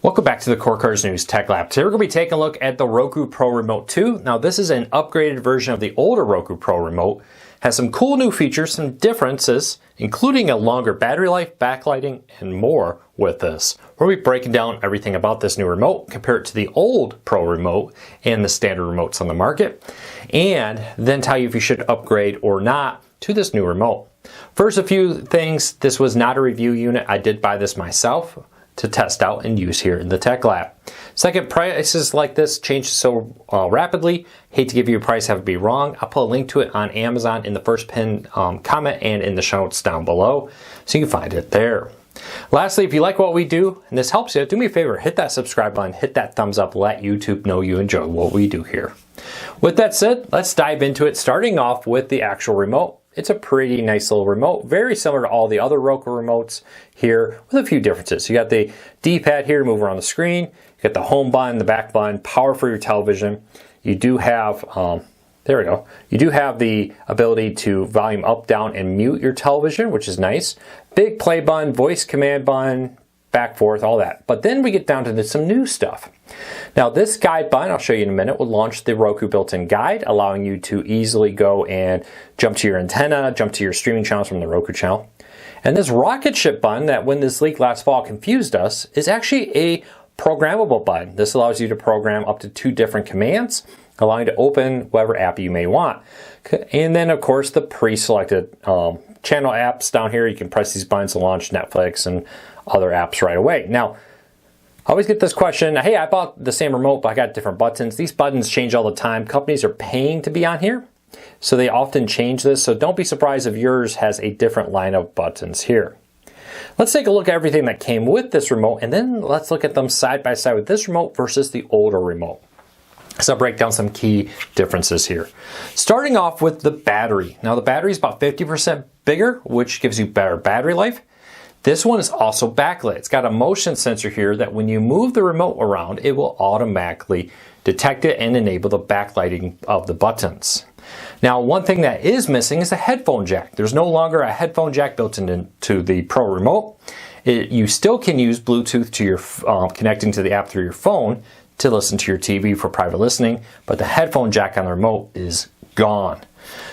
Welcome back to the Core Cars News Tech Lab. Today we're going to be taking a look at the Roku Pro Remote 2. Now this is an upgraded version of the older Roku Pro Remote. Has some cool new features, some differences, including a longer battery life, backlighting, and more with this. We're going to be breaking down everything about this new remote, compare it to the old Pro Remote and the standard remotes on the market, and then tell you if you should upgrade or not to this new remote. First, a few things. This was not a review unit. I did buy this myself to test out and use here in the Tech Lab. Second, prices like this change so rapidly. Hate to give you a price, have it be wrong. I'll put a link to it on Amazon in the first pinned comment and in the show notes down below, so you can find it there. Lastly, if you like what we do and this helps you, do me a favor, hit that subscribe button, hit that thumbs up, let YouTube know you enjoy what we do here. With that said, let's dive into it, starting off with the actual remote. It's a pretty nice little remote, very similar to all the other Roku remotes here with a few differences. You got the D-pad here to move around the screen, you got the home button, the back button, power for your television. You do have, there we go, you do have the ability to volume up, down, and mute your television, which is nice. Big play button, voice command button, back, forth, all that. But then we get down to some new stuff. Now this guide button, I'll show you in a minute, will launch the Roku built-in guide, allowing you to easily go and jump to your antenna, jump to your streaming channels from the Roku channel. And this rocket ship button that when this leak last fall confused us is actually a programmable button. This allows you to program up to 2 different commands, allowing you to open whatever app you may want. And then of course the pre-selected channel apps down here, you can press these buttons to launch Netflix and other apps right away. Now, I always get this question, hey, I bought the same remote, but I got different buttons. These buttons change all the time. Companies are paying to be on here, so they often change this. So don't be surprised if yours has a different line of buttons here. Let's take a look at everything that came with this remote, and then let's look at them side by side with this remote versus the older remote. So I'll break down some key differences here. Starting off with the battery. Now the battery is about 50% bigger, which gives you better battery life. This one is also backlit. It's got a motion sensor here that when you move the remote around, it will automatically detect it and enable the backlighting of the buttons. Now, one thing that is missing is a headphone jack. There's no longer a headphone jack built into the Pro Remote. You still can use Bluetooth to your connecting to the app through your phone to listen to your TV for private listening, but the headphone jack on the remote is gone.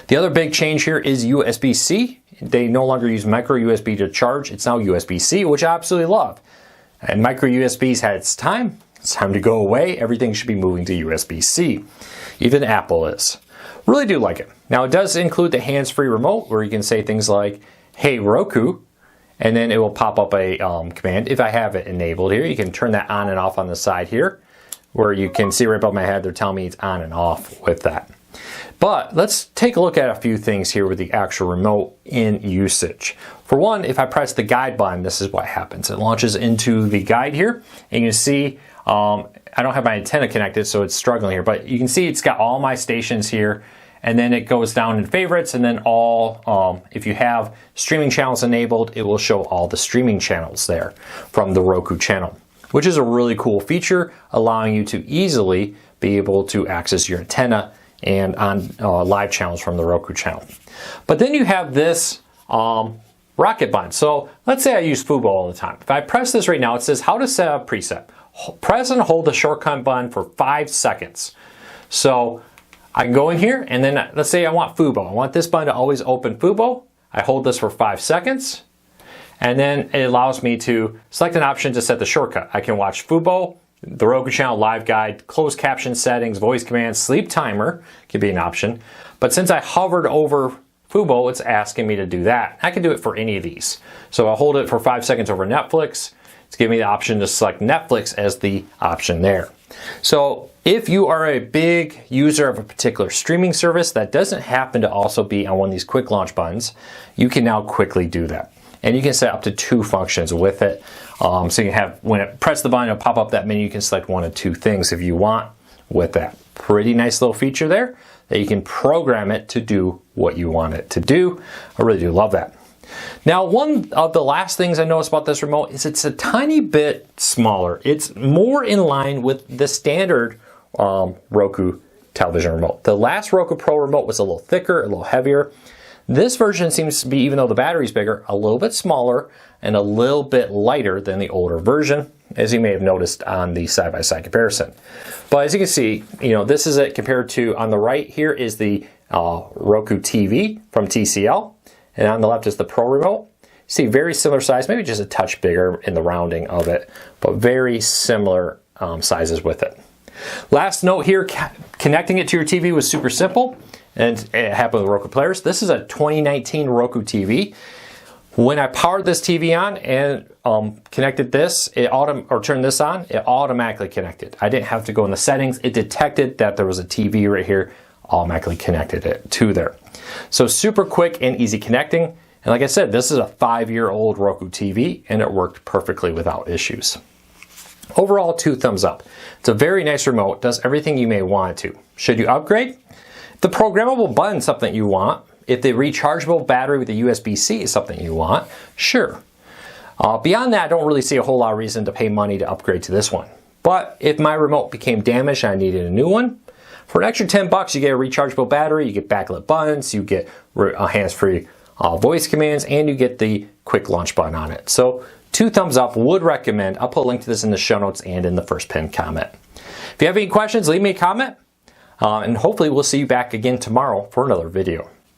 The other big change here is USB-C. They no longer use micro USB to charge. It's now USB-C, which I absolutely love. And micro USB's had its time. It's time to go away. Everything should be moving to USB-C. Even Apple is. Really do like it. Now it does include the hands-free remote where you can say things like, hey Roku, and then it will pop up a command. If I have it enabled here, you can turn that on and off on the side here, where you can see right above my head, they're telling me it's on and off with that. But let's take a look at a few things here with the actual remote in usage. For one, if I press the guide button, this is what happens. It launches into the guide here, and you can see I don't have my antenna connected, so it's struggling here, but you can see it's got all my stations here, and then it goes down in favorites, and then all, if you have streaming channels enabled, it will show all the streaming channels there from the Roku channel, which is a really cool feature, allowing you to easily be able to access your antenna and on live channels from the Roku channel. But then you have this rocket button. So let's say I use Fubo all the time. If I press this right now, it says how to set up preset. Press and hold the shortcut button for 5 seconds. So I can go in here and then let's say I want Fubo. I want this button to always open Fubo. I hold this for 5 seconds. And then it allows me to select an option to set the shortcut. I can watch Fubo, the Roku channel live guide, closed caption settings, voice commands, sleep timer could be an option. But since I hovered over Fubo, it's asking me to do that. I can do it for any of these. So I'll hold it for 5 seconds over Netflix. It's giving me the option to select Netflix as the option there. So if you are a big user of a particular streaming service that doesn't happen to also be on one of these quick launch buttons, you can now quickly do that. And you can set up to 2 functions with it. So you have, when it press the button, it'll pop up that menu. You can select 1 of 2 things if you want with that. Pretty nice little feature there that you can program it to do what you want it to do. I really do love that. Now, one of the last things I noticed about this remote is it's a tiny bit smaller. It's more in line with the standard Roku television remote. The last Roku Pro remote was a little thicker, a little heavier. This version seems to be, even though the battery's bigger, a little bit smaller and a little bit lighter than the older version. as you may have noticed on the side-by-side comparison. But as you can see, this is it compared to, on the right here is the Roku TV from TCL, and on the left is the Pro Remote. You see very similar size, maybe just a touch bigger in the rounding of it, but very similar sizes with it. Last note here, connecting it to your TV was super simple, and it happened with Roku players. This is a 2019 Roku TV. When I powered this TV on and connected this, turned this on, it automatically connected. I didn't have to go in the settings. It detected that there was a TV right here, automatically connected it to there. So super quick and easy connecting. And like I said, this is a 5-year-old Roku TV, and it worked perfectly without issues. Overall, 2 thumbs up. It's a very nice remote, does everything you may want it to. Should you upgrade? If the programmable button is something you want, if the rechargeable battery with the USB-C is something you want, sure. Beyond that, I don't really see a whole lot of reason to pay money to upgrade to this one. But if my remote became damaged and I needed a new one, for an extra $10, you get a rechargeable battery, you get backlit buttons, you get hands-free voice commands, and you get the quick launch button on it. So 2 thumbs up, would recommend. I'll put a link to this in the show notes and in the first pinned comment. If you have any questions, leave me a comment, and hopefully we'll see you back again tomorrow for another video.